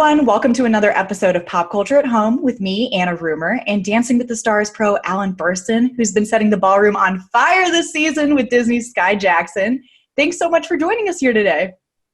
everyone. Welcome to another episode of Pop Culture at Home with me, Anna Rumor, and Dancing with the Stars pro Alan Bersten, who's been setting the ballroom on fire this season with Disney's Sky Jackson. Thanks so much for joining us here today.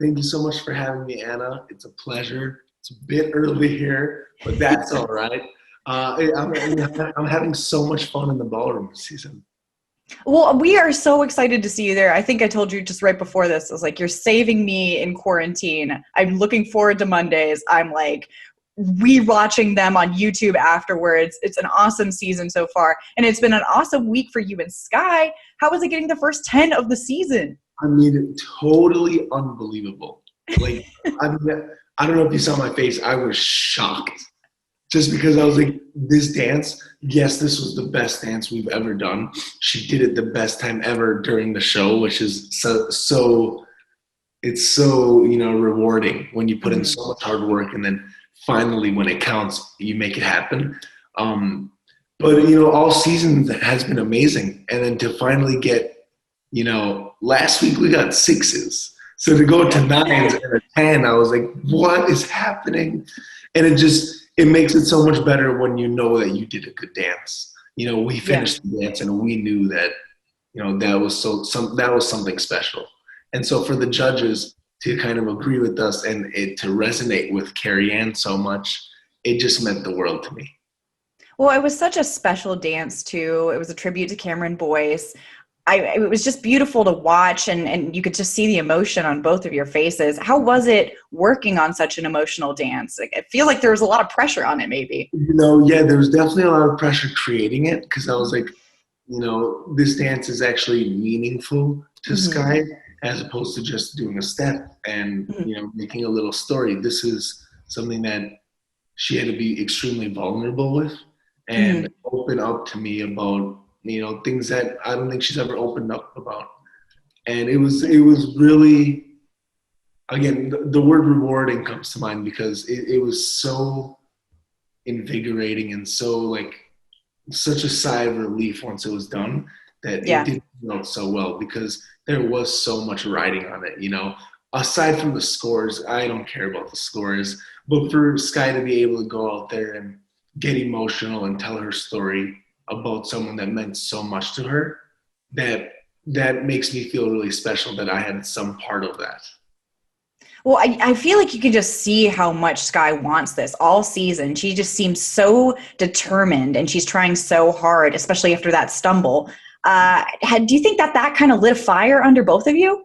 Thank you so much for having me, Anna. It's a pleasure. It's a bit early here, but that's all right. I'm having so much fun in the ballroom this season. Well, we are so excited to see you there. I think I told you just right before this, I was like, you're saving me in quarantine. I'm looking forward to Mondays. I'm like rewatching them on YouTube afterwards. It's an awesome season so far. And it's been an awesome week for you and Sky. How was it getting the first 10 of the season? I mean, totally unbelievable. Like, I don't know if you saw my face. I was shocked. Just because I was like, this dance, yes, this was the best dance we've ever done. She did it the best time ever during the show, which is so rewarding when you put in so much hard work and then finally when it counts, you make it happen. But all season has been amazing. And then to finally get, last week we got 6s. So to go to 9s and a 10, I was like, what is happening? And it makes it so much better when you know that you did a good dance. We finished the dance and we knew that, that was something special. And so for the judges to kind of agree with us and it to resonate with Carrie Ann so much, it just meant the world to me. Well, it was such a special dance too. It was a tribute to Cameron Boyce. It was just beautiful to watch, and you could just see the emotion on both of your faces. How was it working on such an emotional dance? I feel like there was a lot of pressure on it, maybe. There was definitely a lot of pressure creating it because I was like, this dance is actually meaningful to Sky as opposed to just doing a step and, making a little story. This is something that she had to be extremely vulnerable with and open up to me about things that I don't think she's ever opened up about. And it was really, again, the word rewarding comes to mind because it was so invigorating and so such a sigh of relief once it was done that it didn't feel so well because there was so much riding on it, Aside from the scores, I don't care about the scores, but for Sky to be able to go out there and get emotional and tell her story about someone that meant so much to her, that makes me feel really special that I had some part of that. Well, I feel like you can just see how much Sky wants this all season. She just seems so determined and she's trying so hard, especially after that stumble. Do you think that kind of lit a fire under both of you?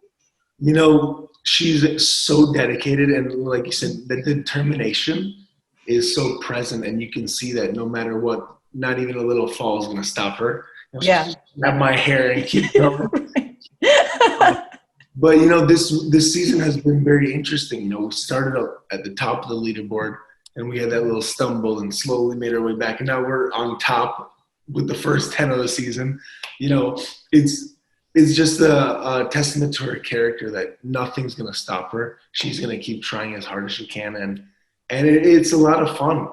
She's so dedicated and like you said, the determination is so present and you can see that no matter what, not even a little fall is going to stop her. Grab my hair and keep going. But this season has been very interesting. We started up at the top of the leaderboard and we had that little stumble and slowly made our way back, and now we're on top with the first 10 of the season. It's just a testament to her character that nothing's going to stop her. She's going to keep trying as hard as she can, and it's a lot of fun.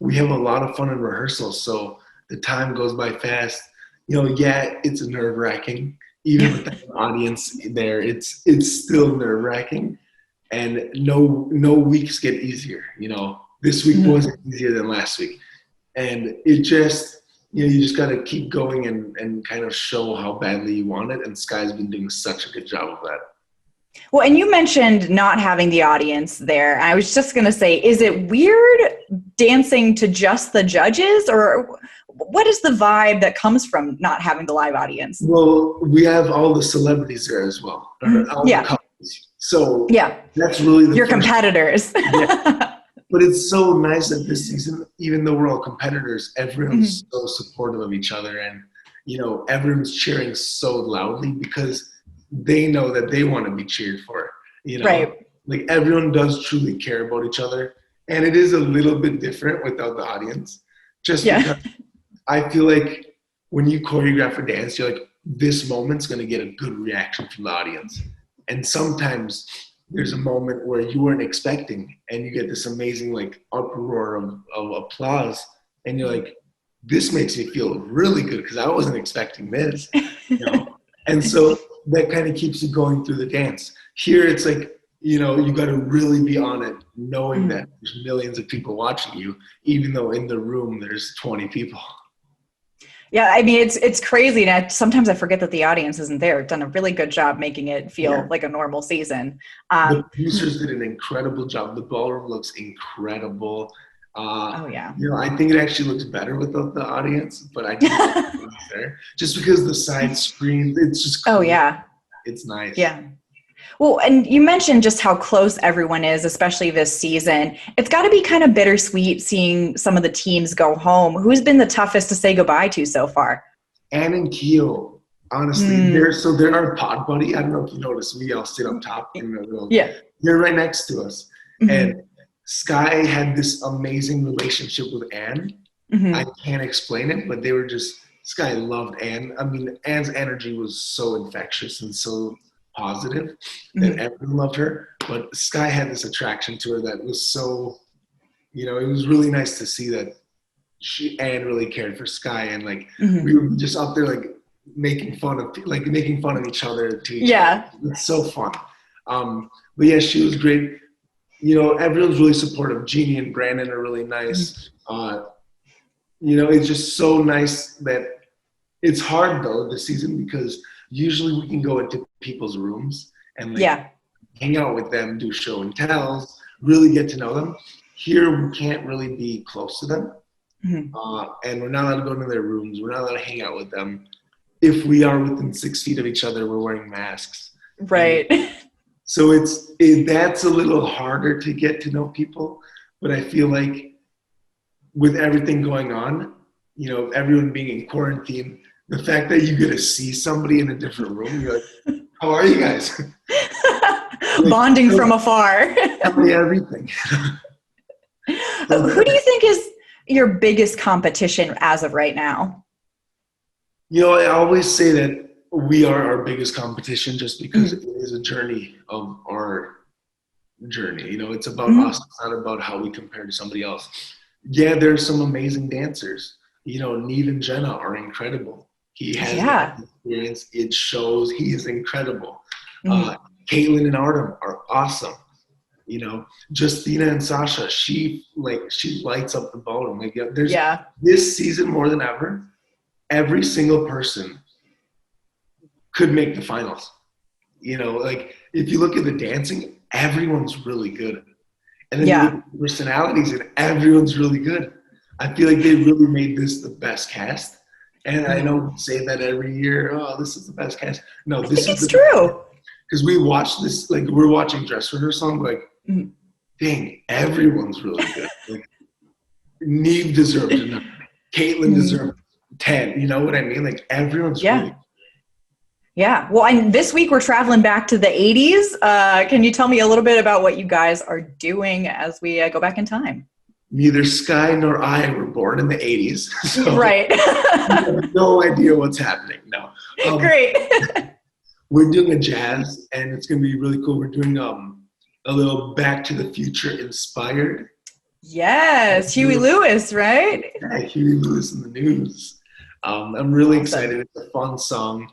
We have a lot of fun in rehearsals, so the time goes by fast. It's nerve-wracking. Even with the audience there, it's still nerve-wracking. And no weeks get easier. This week wasn't easier than last week. And it just, you just got to keep going and kind of show how badly you want it. And Sky's been doing such a good job of that. Well, and you mentioned not having the audience there. I was just going to say, is it weird dancing to just the judges, or what is the vibe that comes from not having the live audience? Well, we have all the celebrities there as well. The couples. So that's really your competitors. But it's so nice that this season, even though we're all competitors, everyone's so supportive of each other, and everyone's cheering so loudly because they know that they want to be cheered for, Right. Like everyone does truly care about each other. And it is a little bit different without the audience. Just because I feel like when you choreograph a dance, you're like, this moment's going to get a good reaction from the audience. And sometimes there's a moment where you weren't expecting and you get this amazing uproar of applause. And you're like, this makes me feel really good because I wasn't expecting this. And so that kind of keeps you going through the dance. Here, it's like, you got to really be on it, knowing that there's millions of people watching you, even though in the room there's 20 people. Yeah, I mean, it's crazy. And sometimes I forget that the audience isn't there. Done a really good job making it feel like a normal season. The producers did an incredible job. The ballroom looks incredible. Oh, yeah. I think it actually looks better without the audience, but I think it's there. Just because the side screen, it's just cool. Oh, yeah. It's nice. Yeah. Well, and you mentioned just how close everyone is, especially this season. It's got to be kind of bittersweet seeing some of the teams go home. Who's been the toughest to say goodbye to so far? Ann and Keo, honestly, they're our pod buddy. I don't know if you noticed, we all sit up top in the little. Yeah, they're right next to us. And Sky had this amazing relationship with Ann. I can't explain it, but they were just. Sky loved Ann. I mean, Ann's energy was so infectious and so positive that everyone loved her. But Sky had this attraction to her that was so, it was really nice to see that Ann really cared for Sky, and like we were just up there like making fun of each other to each other. It's so fun. But yeah, she was great. Everyone's really supportive. Jeannie and Brandon are really nice. It's just so nice that it's hard though this season, because usually we can go into people's rooms and hang out with them, do show and tells, really get to know them. Here we can't really be close to them, and we're not allowed to go into their rooms. We're not allowed to hang out with them. If we are within 6 feet of each other, we're wearing masks. Right. So that's a little harder to get to know people, but I feel like with everything going on, everyone being in quarantine, the fact that you get to see somebody in a different room, you're like, how are you guys? Bonding from afar. Tell me everything. Who do you think is your biggest competition as of right now? I always say that we are our biggest competition, just because it is a journey of our journey. It's about us. It's not about how we compare to somebody else. Yeah, there's some amazing dancers. Neve and Jenna are incredible. He has that experience. It shows. He is incredible. Caitlin and Artem are awesome. Justina and Sasha, she lights up the ballroom. This season more than ever, every single person could make the finals. If you look at the dancing, everyone's really good. And then you look at the personalities, and everyone's really good. I feel like they really made this the best cast. And I know we say that every year, oh, this is the best cast. No, this is true. Because we watch this, like we're watching dress rehearsal, I'm like, dang, everyone's really good. Like, Neve deserved enough. Caitlin deserved 10. You know what I mean? Like, everyone's really good. Yeah. Well, this week we're traveling back to the 80s. Can you tell me a little bit about what you guys are doing as we go back in time? Neither Sky nor I were born in the 80s. So right. I have no idea what's happening. No. Great. We're doing a jazz, and it's going to be really cool. We're doing a little Back to the Future inspired. Yes. Huey Lewis, right? Yeah, Huey Lewis in the News. I'm really excited. It's a fun song.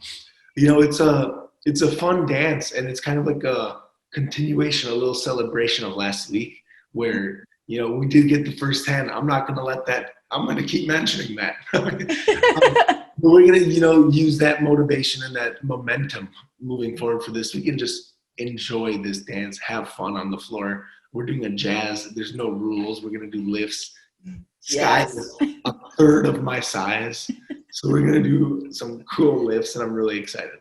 It's a fun dance, and it's kind of like a continuation, a little celebration of last week, where we did get the first 10. I'm not going to let that. I'm going to keep mentioning that. We're going to use that motivation and that momentum moving forward for this week, and just enjoy this dance, have fun on the floor. We're doing a jazz. There's no rules. We're going to do lifts. Sky is a third of my size. So we're going to do some cool lifts, and I'm really excited.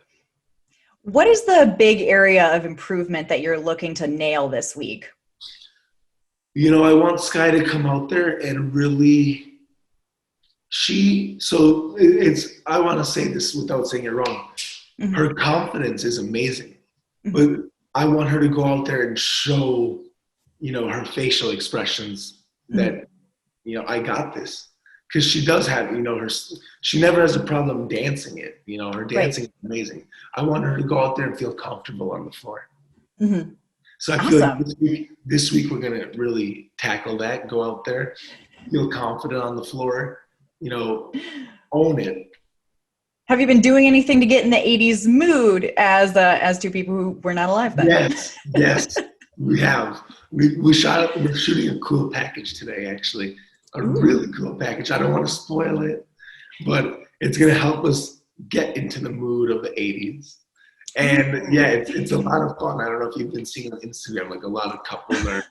What is the big area of improvement that you're looking to nail this week? I want Sky to come out there and really, I want to say this without saying it wrong. Her confidence is amazing, but I want her to go out there and show, her facial expressions that, I got this. Because she does have, she never has a problem dancing it. Her dancing is amazing. I want her to go out there and feel comfortable on the floor. So I feel like this week we're going to really tackle that, go out there, feel confident on the floor, own it. Have you been doing anything to get in the 80s mood as two people who were not alive then? Yes. We have. We shot it. We're shooting a cool package today, actually. A really cool package. I don't want to spoil it, but it's going to help us get into the mood of the 80s. And yeah, it's a lot of fun. I don't know if you've been seeing on Instagram, like a lot of couples are,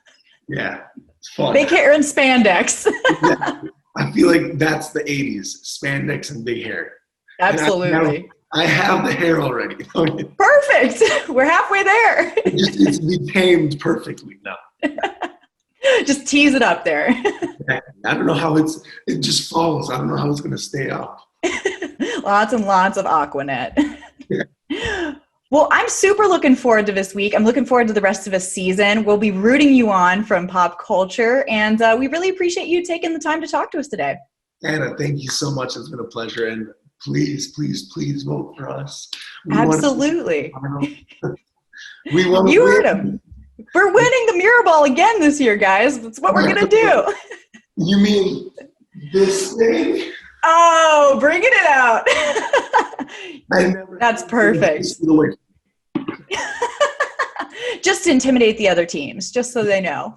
yeah, it's fun. Big hair and spandex. Exactly. I feel like that's the 80s, spandex and big hair. Absolutely. I have the hair already. Perfect. We're halfway there. It just needs to be tamed perfectly now. Just tease it up there. I don't know how it just falls. I don't know how it's going to stay up. Lots and lots of Aquanet. Yeah. Well, I'm super looking forward to this week. I'm looking forward to the rest of the season. We'll be rooting you on from PopCulture, and we really appreciate you taking the time to talk to us today. Anna, thank you so much. It's been a pleasure, and please, please, please vote for us. Absolutely. We want to You heard him. We're winning the Mirror Ball again this year, guys. That's what we're going to do. You mean this thing? Oh, bringing it out. That's perfect. Just to intimidate the other teams, just so they know.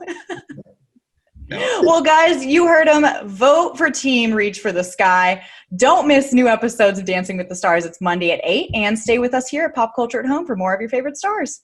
Well, guys, you heard them. Vote for Team Reach for the Sky. Don't miss new episodes of Dancing with the Stars. It's Monday at 8. And stay with us here at PopCulture at Home for more of your favorite stars.